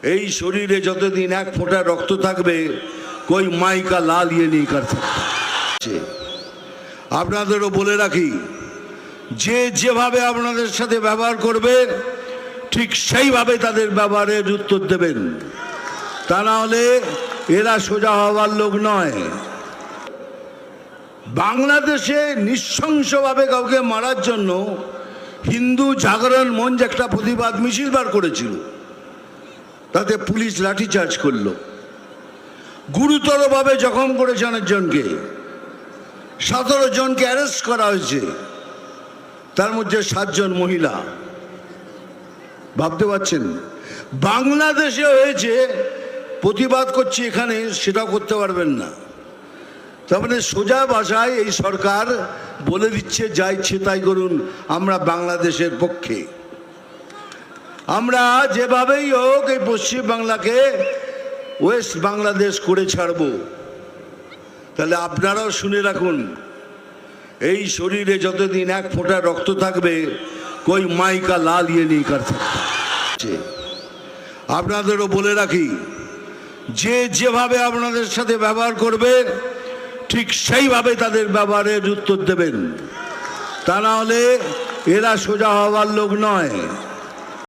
এই শরীরে যতদিন এক ফোঁটা রক্ত থাকবে कोई माई का लाल ये नहीं कर सकता। আপনাদেরও বলে রাখি, যে যেভাবে আপনাদের সাথে ব্যবহার করবে ঠিক সেইভাবে তাদের ব্যবহারের উত্তর দেবেন, তা না হলে এরা সোজা হওয়ার লোক নয়। বাংলাদেশে নৃশংসভাবে কাউকে মারার জন্য হিন্দু জাগরণ মঞ্চ একটা প্রতিবাদ মিছিল বার করেছিল, তাতে পুলিশ লাঠিচার্জ করলো, গুরুতরভাবে জখম করেছে অনেকজনকে, 17 জনকে অ্যারেস্ট করা হয়েছে, তার মধ্যে 7 জন মহিলা। ভাবতে পারছেন বাংলাদেশে হয়েছে, প্রতিবাদ করছি এখানে সেটাও করতে পারবেন না। তার মানে সোজা ভাষায় এই সরকার বলে দিচ্ছে যা ইচ্ছে তাই করুন, আমরা বাংলাদেশের পক্ষে। আমরা যেভাবেই হোক এই পশ্চিম বাংলাকে ওয়েস্ট বাংলাদেশ করে ছাড়ব। তাহলে আপনারাও শুনে রাখুন, এই শরীরে যতদিন এক ফোঁটা রক্ত থাকবে कोई माई का लाल ये नहीं कर सकता। আপনাদেরও বলে রাখি, যে যেভাবে আপনাদের সাথে ব্যবহার করবে ঠিক সেইভাবে তাদের ব্যবহারের উত্তর দেবেন, তা না হলে এরা সোজা হওয়ার লোক নয়।